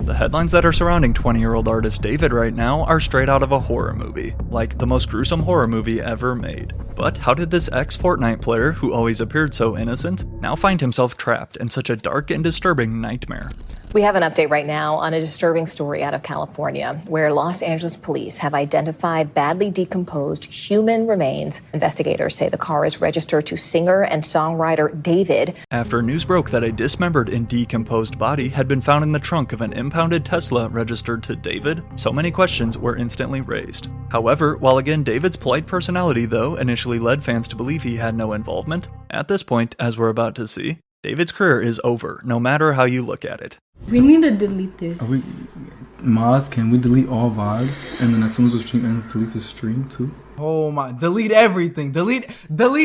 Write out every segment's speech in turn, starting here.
The headlines that are surrounding 20-year-old artist David right now are straight out of a horror movie, like the most gruesome horror movie ever made. But how did this ex-Fortnite player, who always appeared so innocent, now find himself trapped in such a dark and disturbing nightmare? We have an update right now on a disturbing story out of California, where Los Angeles police have identified badly decomposed human remains. Investigators say the car is registered to singer and songwriter David. After news broke that a dismembered and decomposed body had been found in the trunk of an impounded Tesla registered to David, so many questions were instantly raised. However, while again David's polite personality though initially led fans to believe he had no involvement, at this point, as we're about to see, David's career is over, no matter how you look at it. We need to delete this. Moz, can we delete all VODs? And then as soon as the stream ends, delete the stream too? Oh my, delete everything. Delete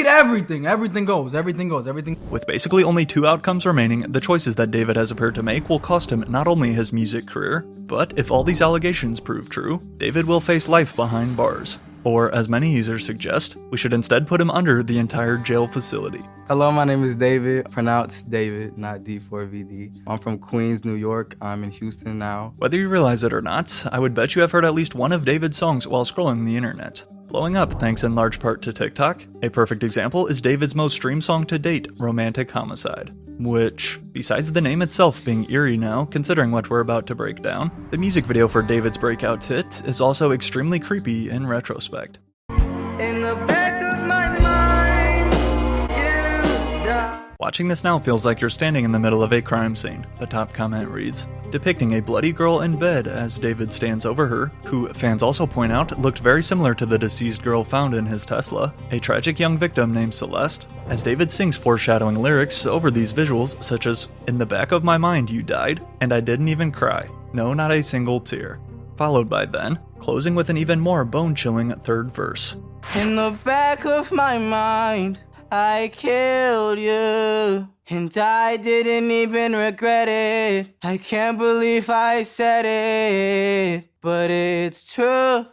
everything. Everything goes. With basically only 2 outcomes remaining, the choices that David has appeared to make will cost him not only his music career, but if all these allegations prove true, David will face life behind bars. Or, as many users suggest, we should instead put him under the entire jail facility. Hello, my name is David. Pronounced David, not D4vd. I'm from Queens, New York. I'm in Houston now. Whether you realize it or not, I would bet you have heard at least one of David's songs while scrolling the internet. Blowing up thanks in large part to TikTok, a perfect example is David's most streamed song to date, Romantic Homicide. Which, besides the name itself being eerie now, considering what we're about to break down, the music video for David's breakout hit is also extremely creepy in retrospect. In the back of my mind, you die. Watching this now feels like you're standing in the middle of a crime scene, the top comment reads, depicting a bloody girl in bed as David stands over her, who fans also point out looked very similar to the deceased girl found in his Tesla, a tragic young victim named Celeste, as David sings foreshadowing lyrics over these visuals such as, "In the back of my mind you died, and I didn't even cry, no not a single tear," followed by then, closing with an even more bone-chilling third verse. In the back of my mind, I killed you, and I didn't even regret it. I can't believe I said it, but it's true.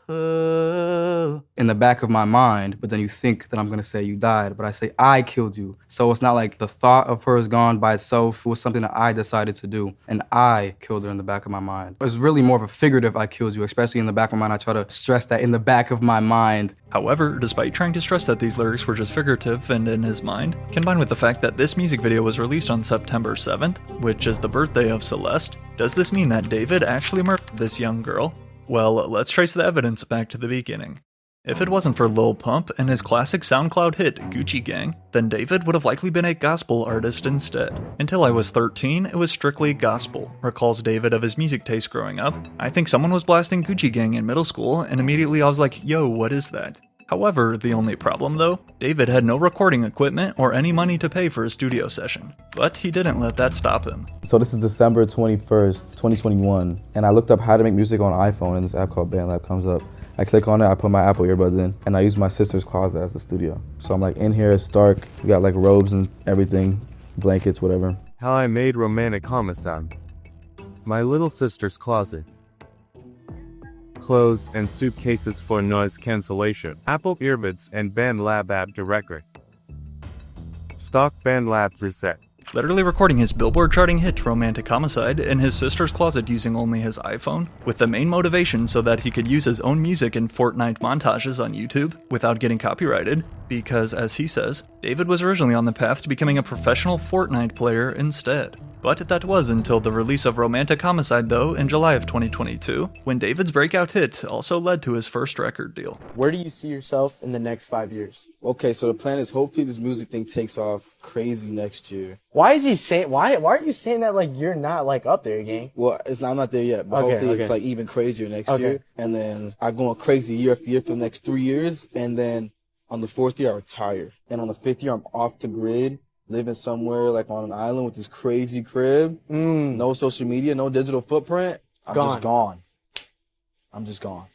In the back of my mind, but then you think that I'm gonna say you died, but I say I killed you. So it's not like the thought of her is gone by itself. It was something that I decided to do, and I killed her in the back of my mind. It's really more of a figurative I killed you, especially in the back of my mind. I try to stress that in the back of my mind. However, despite trying to stress that these lyrics were just figurative and in his mind, combined with the fact that this music video was released on September 7th, which is the birthday of Celeste, does this mean that David actually murdered this young girl? Well, let's trace the evidence back to the beginning. If it wasn't for Lil Pump and his classic SoundCloud hit, Gucci Gang, then David would have likely been a gospel artist instead. Until I was 13, it was strictly gospel, recalls David of his music taste growing up. I think someone was blasting Gucci Gang in middle school, and immediately I was like, yo, what is that? However, the only problem though, David had no recording equipment or any money to pay for a studio session. But he didn't let that stop him. So this is December 21st, 2021, and I looked up how to make music on iPhone, and this app called BandLab comes up. I click on it, I put my Apple earbuds in, and I use my sister's closet as the studio. So I'm like in here, it's dark, we got like robes and everything, blankets, whatever. How I made Romantic Homicide. My little sister's closet. Clothes and suitcases for noise cancellation. Apple earbuds and BandLab app to record. Stock BandLab preset. Literally recording his Billboard charting hit Romantic Homicide in his sister's closet using only his iPhone, with the main motivation so that he could use his own music in Fortnite montages on YouTube without getting copyrighted, because as he says, David was originally on the path to becoming a professional Fortnite player instead. But that was until the release of Romantic Homicide though in July of 2022, when David's breakout hit also led to his first record deal. Where do you see yourself in the next 5 years? Okay, so the plan is hopefully this music thing takes off crazy next year. Why is he saying, why are you saying that like you're not like up there, gang? Well, I'm not there yet, but hopefully it's like even crazier next year. And then I'm going crazy year after year for the next 3 years, and then on the 4th year I retire. And on the 5th year I'm off the grid, living somewhere like on an island with this crazy crib, no social media, no digital footprint. I'm just gone.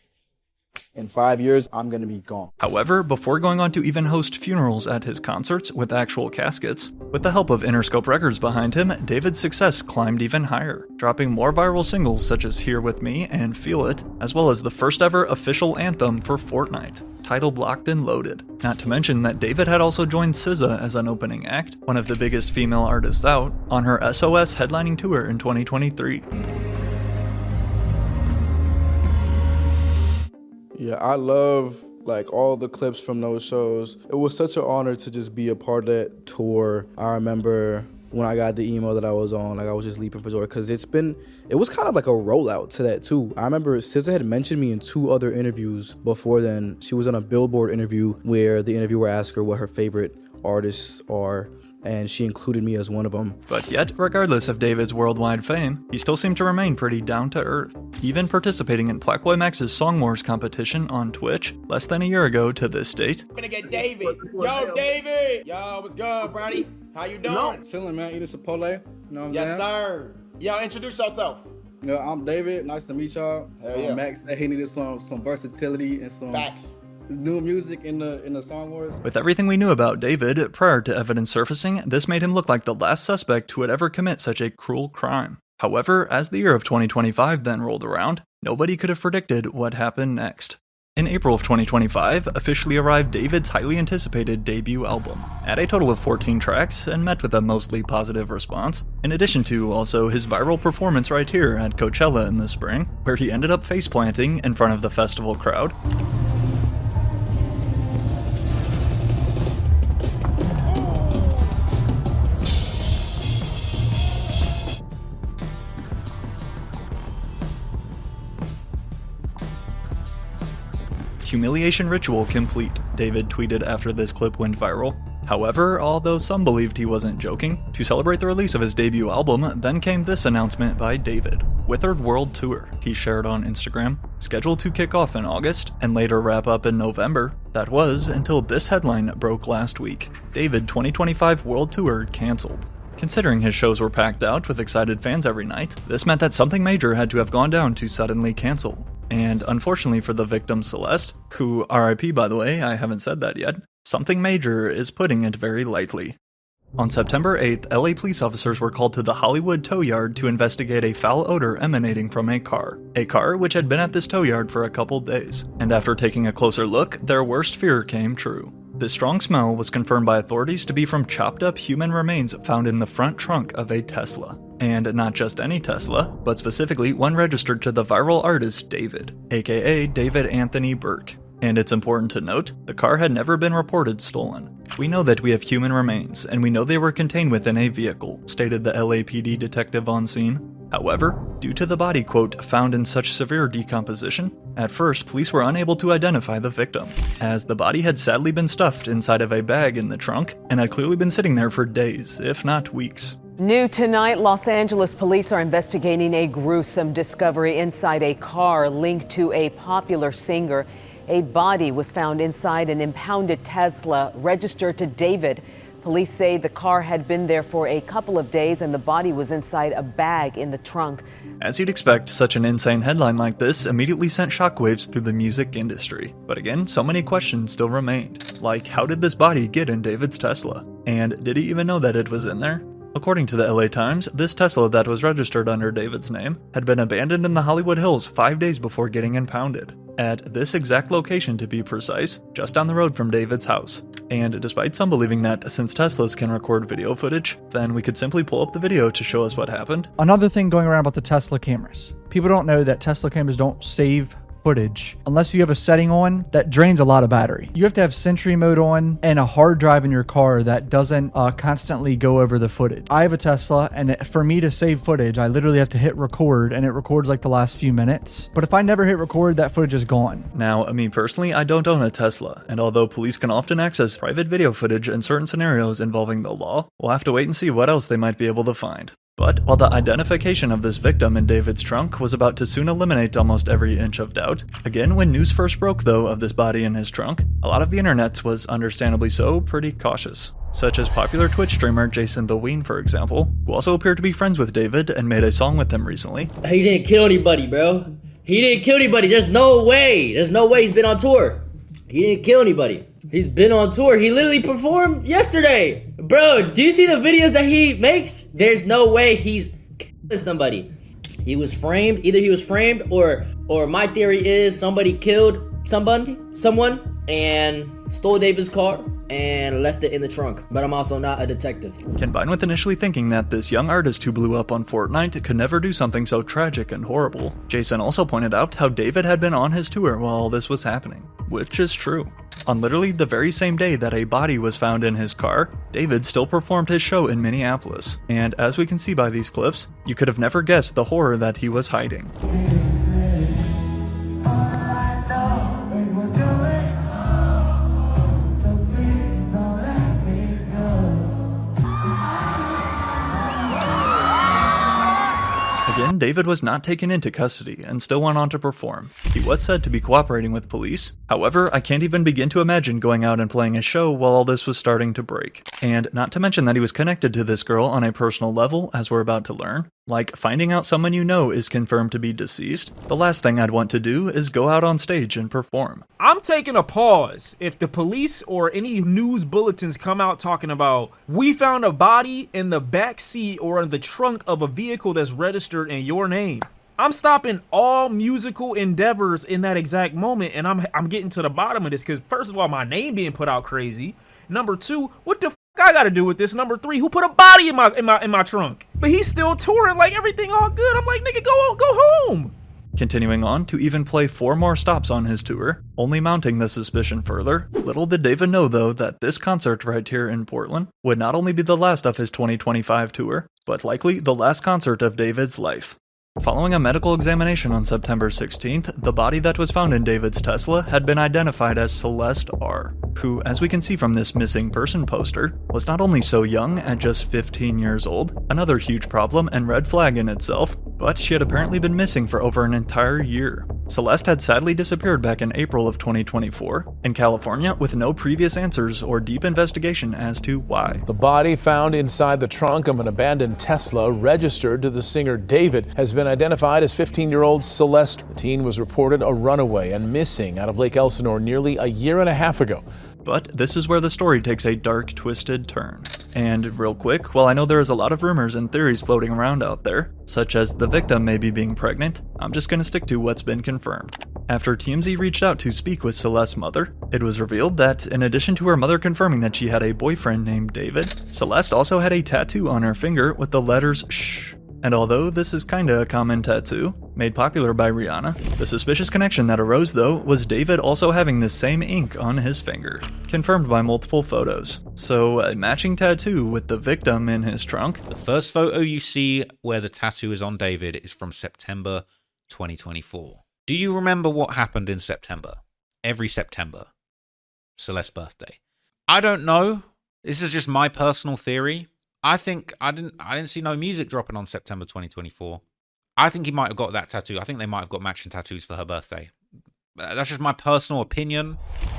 In 5 years, I'm gonna be gone. However, before going on to even host funerals at his concerts with actual caskets, with the help of Interscope Records behind him, David's success climbed even higher, dropping more viral singles such as Here With Me and Feel It, as well as the first ever official anthem for Fortnite, titled Locked and Loaded. Not to mention that David had also joined SZA as an opening act, one of the biggest female artists out, on her SOS headlining tour in 2023. Yeah, I love like all the clips from those shows. It was such an honor to just be a part of that tour. I remember when I got the email that I was on, like I was just leaping for joy because it was kind of like a rollout to that too. I remember SZA had mentioned me in 2 other interviews before then. She was on a Billboard interview where the interviewer asked her what her favorite artists are, and she included me as one of them. But yet, regardless of David's worldwide fame, he still seemed to remain pretty down to earth, even participating in Black Boy Max's Song Wars competition on Twitch less than a year ago to this date. I'm gonna get David. Yo, David! Yo, what's good, buddy? How you doing? Chilling, man. Eating Chipotle. You know what I'm Yes, sir. Yo, introduce yourself. Yeah, I'm David. Nice to meet y'all. Hell yeah. Max said he needed some versatility and some Facts. new music in the Song Wars. With everything we knew about David prior to evidence surfacing, this made him look like the last suspect who would ever commit such a cruel crime. However, as the year of 2025 then rolled around, nobody could have predicted what happened next. In April of 2025, officially arrived David's highly anticipated debut album, at a total of 14 tracks and met with a mostly positive response, in addition to also his viral performance right here at Coachella in the spring, where he ended up face-planting in front of the festival crowd. Humiliation ritual complete, David tweeted after this clip went viral. However, although some believed he wasn't joking, to celebrate the release of his debut album, then came this announcement by David. Withered World Tour, he shared on Instagram, scheduled to kick off in August and later wrap up in November. That was until this headline broke last week. David 2025 World Tour cancelled. Considering his shows were packed out with excited fans every night, this meant that something major had to have gone down to suddenly cancel. And unfortunately for the victim Celeste, who RIP by the way, I haven't said that yet, something major is putting it very lightly. On September 8th, LA police officers were called to the Hollywood tow yard to investigate a foul odor emanating from a car which had been at this tow yard for a couple days. And after taking a closer look, their worst fear came true. This strong smell was confirmed by authorities to be from chopped up human remains found in the front trunk of a Tesla. And not just any Tesla, but specifically one registered to the viral artist David, aka David Anthony Burke. And it's important to note, the car had never been reported stolen. We know that we have human remains, and we know they were contained within a vehicle, stated the LAPD detective on scene. However, due to the body, quote, found in such severe decomposition, at first police were unable to identify the victim, as the body had sadly been stuffed inside of a bag in the trunk and had clearly been sitting there for days, if not weeks. New tonight, Los Angeles police are investigating a gruesome discovery inside a car linked to a popular singer. A body was found inside an impounded Tesla registered to David. Police say the car had been there for a couple of days and the body was inside a bag in the trunk. As you'd expect, such an insane headline like this immediately sent shockwaves through the music industry. But again, so many questions still remained. Like, how did this body get in David's Tesla? And did he even know that it was in there? According to the LA Times, this Tesla that was registered under David's name had been abandoned in the Hollywood Hills 5 days before getting impounded. At this exact location to be precise, just down the road from David's house. And despite some believing that since Teslas can record video footage, then we could simply pull up the video to show us what happened. Another thing going around about the Tesla cameras. People don't know that Tesla cameras don't save footage unless you have a setting on that drains a lot of battery. You have to have Sentry mode on and a hard drive in your car that doesn't constantly go over the footage. I have a Tesla, and for me to save footage, I literally have to hit record, and it records like the last few minutes. But if I never hit record, that footage is gone. Now, me personally, I don't own a Tesla, and although police can often access private video footage in certain scenarios involving the law, we'll have to wait and see what else they might be able to find. But while the identification of this victim in David's trunk was about to soon eliminate almost every inch of doubt, again, when news first broke though of this body in his trunk, a lot of the internet was understandably so pretty cautious. Such as popular Twitch streamer Jason the Ween, for example, who also appeared to be friends with David and made a song with him recently. He didn't kill anybody, bro. He didn't kill anybody. There's no way. There's no way he's been on tour. He didn't kill anybody. He's been on tour. He literally performed yesterday. Bro, do you see the videos that he makes? There's no way he's killing somebody. He was framed. Either he was framed or my theory is somebody killed someone and stole David's car and left it in the trunk. But I'm also not a detective. Combined with initially thinking that this young artist who blew up on Fortnite could never do something so tragic and horrible, Jason also pointed out how David had been on his tour while all this was happening, which is true. On literally the very same day that a body was found in his car, David still performed his show in Minneapolis, and as we can see by these clips, you could have never guessed the horror that he was hiding. Again, David was not taken into custody and still went on to perform. He was said to be cooperating with police. However, I can't even begin to imagine going out and playing a show while all this was starting to break. And not to mention that he was connected to this girl on a personal level, as we're about to learn. Like, finding out someone you know is confirmed to be deceased, the last thing I'd want to do is go out on stage and perform. I'm taking a pause if the police or any news bulletins come out talking about, we found a body in the back seat or in the trunk of a vehicle that's registered in your name. I'm stopping all musical endeavors in that exact moment, and I'm getting to the bottom of this, because first of all, my name being put out crazy. Number two, what the I got to do with this? Number three, who put a body in my trunk? But he's still touring like everything all good. I'm like, nigga, go home. Continuing on to even play 4 more stops on his tour, only mounting the suspicion further. Little did David know though that this concert right here in Portland would not only be the last of his 2025 tour, but likely the last concert of David's life. Following a medical examination on September 16th, the body that was found in David's Tesla had been identified as Celeste R., who, as we can see from this missing person poster, was not only so young at just 15 years old, another huge problem and red flag in itself, but she had apparently been missing for over an entire year. Celeste had sadly disappeared back in April of 2024 in California with no previous answers or deep investigation as to why. The body found inside the trunk of an abandoned Tesla registered to the singer David has been identified as 15-year-old Celeste. The teen was reported a runaway and missing out of Lake Elsinore nearly a year and a half ago. But this is where the story takes a dark, twisted turn. And real quick, while I know there is a lot of rumors and theories floating around out there, such as the victim maybe being pregnant, I'm just gonna stick to what's been confirmed. After TMZ reached out to speak with Celeste's mother, it was revealed that, in addition to her mother confirming that she had a boyfriend named David, Celeste also had a tattoo on her finger with the letters SH. And although this is kinda a common tattoo, made popular by Rihanna, the suspicious connection that arose though was David also having the same ink on his finger, confirmed by multiple photos. So a matching tattoo with the victim in his trunk. The first photo you see where the tattoo is on David is from September 2024. Do you remember what happened in September? Every September. Celeste's birthday. I don't know. This is just my personal theory. I think I didn't see no music dropping on September 2024. I think he might have got that tattoo. I think they might have got matching tattoos for her birthday. That's just my personal opinion.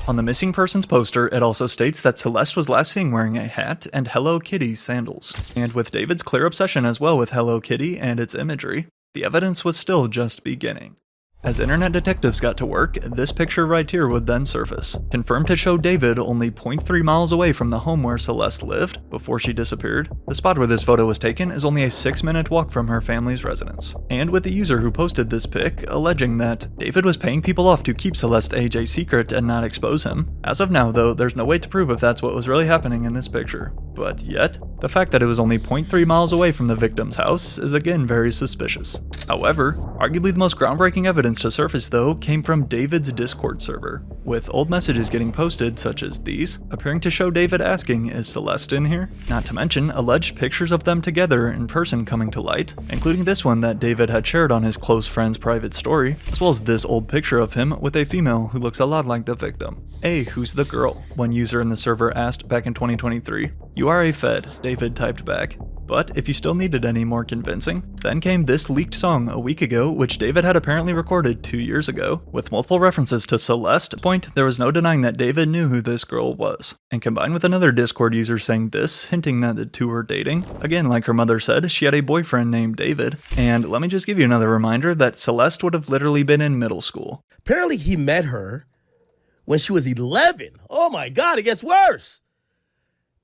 On the missing persons poster, it also states that Celeste was last seen wearing a hat and Hello Kitty sandals. And with David's clear obsession as well with Hello Kitty and its imagery, the evidence was still just beginning. As internet detectives got to work, this picture right here would then surface, confirmed to show David only 0.3 miles away from the home where Celeste lived before she disappeared. The spot where this photo was taken is only a 6-minute walk from her family's residence, and with the user who posted this pic alleging that David was paying people off to keep Celeste's age a secret and not expose him. As of now though, there's no way to prove if that's what was really happening in this picture. But yet, the fact that it was only 0.3 miles away from the victim's house is again very suspicious. However, arguably the most groundbreaking evidence to surface though came from David's Discord server, with old messages getting posted such as these, appearing to show David asking, "Is Celeste in here?" Not to mention alleged pictures of them together in person coming to light, including this one that David had shared on his close friend's private story, as well as this old picture of him with a female who looks a lot like the victim. "Hey, who's the girl?" one user in the server asked back in 2023. "You are a Fed," David typed back. But if you still needed any more convincing, then came this leaked song a week ago, which David had apparently recorded 2 years ago, with multiple references to Celeste. Point, there was no denying that David knew who this girl was. And combined with another Discord user saying this, hinting that the two were dating. Again, like her mother said, she had a boyfriend named David. And let me just give you another reminder that Celeste would have literally been in middle school. Apparently he met her when she was 11. Oh my God, it gets worse.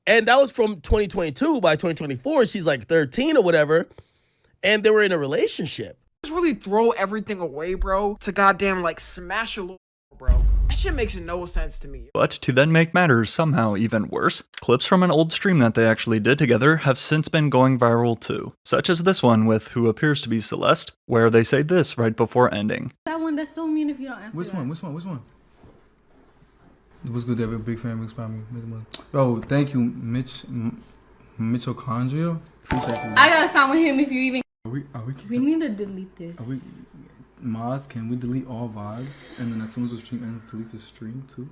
And that was from 2022. By 2024, she's like 13 or whatever. And they were in a relationship. Just really throw everything away, bro, to goddamn like smash a little, bro. bro. That shit makes no sense to me. But to then make matters somehow even worse, clips from an old stream that they actually did together have since been going viral too, such as this one with who appears to be Celeste, where they say this right before ending. That one, that's so mean if you don't answer. Which one? What's good, David? Big fan, big spot me. Oh, thank you, Mitochondria. I gotta stop with him if you even. We need to delete this. Maz, can we delete all VODs? And then as soon as the stream ends, delete the stream too?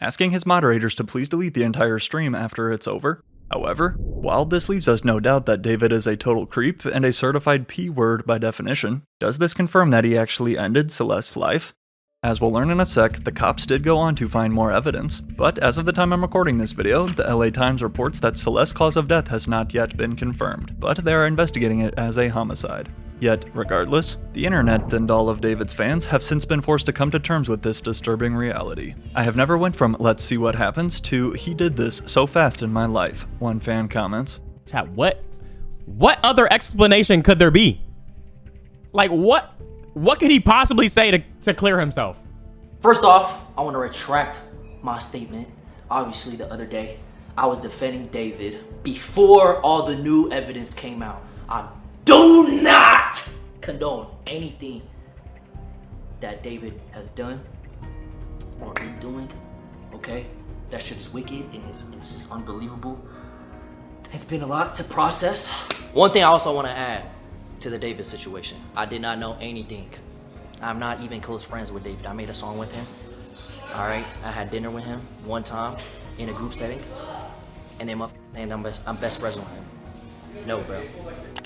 Asking his moderators to please delete the entire stream after it's over. However, while this leaves us no doubt that David is a total creep and a certified P-word by definition, does this confirm that he actually ended Celeste's life? As we'll learn in a sec, the cops did go on to find more evidence, but as of the time I'm recording this video, the LA Times reports that Celeste's cause of death has not yet been confirmed, but they are investigating it as a homicide. Yet, regardless, the internet and all of David's fans have since been forced to come to terms with this disturbing reality. I have never went from let's see what happens to he did this so fast in my life, one fan comments. Chat, what other explanation could there be? Like what could he possibly say to clear himself? First off, I want to retract my statement. Obviously, the other day, I was defending David before all the new evidence came out. I do not condone anything that David has done or is doing, okay? That shit is wicked and it's just unbelievable. It's been a lot to process. One thing I also want to add to the David situation. I did not know anything. I'm not even close friends with David. I made a song with him. All right, I had dinner with him one time in a group setting, and then I'm best friends with him. No, bro.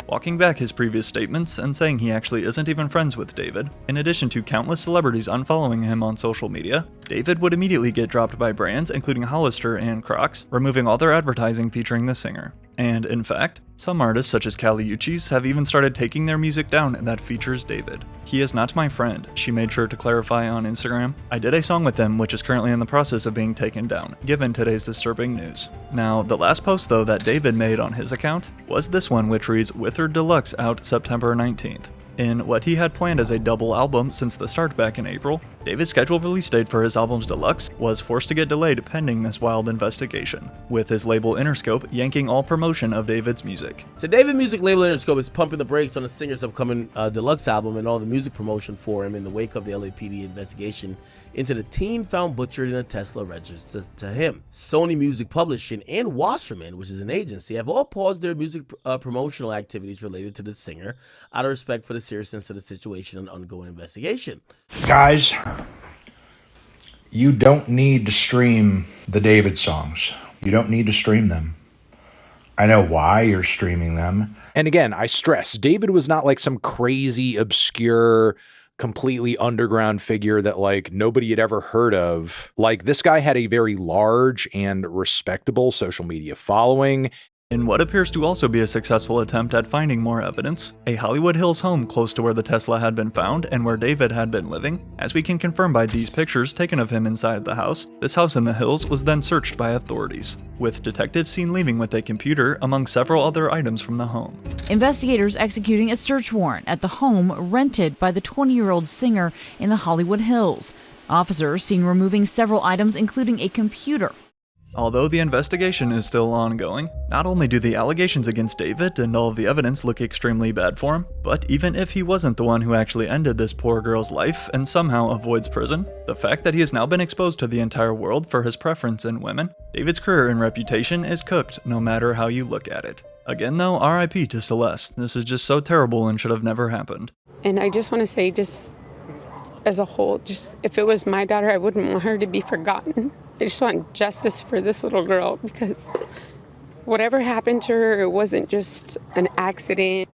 Walking back his previous statements and saying he actually isn't even friends with David, in addition to countless celebrities unfollowing him on social media, David would immediately get dropped by brands including Hollister and Crocs, removing all their advertising featuring the singer. And in fact, some artists such as Kali Uchis have even started taking their music down that features David. He is not my friend, she made sure to clarify on Instagram. I did a song with him which is currently in the process of being taken down, given today's disturbing news. Now, the last post though that David made on his account was this one, which reads Withered Deluxe out September 19th. In what he had planned as a double album since the start back in April, David's scheduled release date for his album's deluxe was forced to get delayed pending this wild investigation, with his label Interscope yanking all promotion of David's music. So David music label Interscope is pumping the brakes on the singer's upcoming deluxe album and all the music promotion for him in the wake of the LAPD investigation into the teen found butchered in a Tesla registered to him. Sony Music Publishing and Wasserman, which is an agency, have all paused their music promotional activities related to the singer out of respect for the seriousness of the situation and ongoing investigation. Guys, you don't need to stream the David songs. You don't need to stream them. I know why you're streaming them. And again, I stress, David was not like some crazy, obscure, completely underground figure that like nobody had ever heard of. Like this guy had a very large and respectable social media following. In what appears to also be a successful attempt at finding more evidence, a Hollywood Hills home close to where the Tesla had been found and where David had been living, as we can confirm by these pictures taken of him inside the house, this house in the hills was then searched by authorities, with detectives seen leaving with a computer among several other items from the home. Investigators executing a search warrant at the home rented by the 20-year-old singer in the Hollywood Hills. Officers seen removing several items including a computer. Although the investigation is still ongoing, not only do the allegations against David and all of the evidence look extremely bad for him, but even if he wasn't the one who actually ended this poor girl's life and somehow avoids prison, the fact that he has now been exposed to the entire world for his preference in women, David's career and reputation is cooked no matter how you look at it. Again though, RIP to Celeste. This is just so terrible and should have never happened. And I just want to say, just as a whole, just if it was my daughter, I wouldn't want her to be forgotten. I just want justice for this little girl because whatever happened to her, it wasn't just an accident.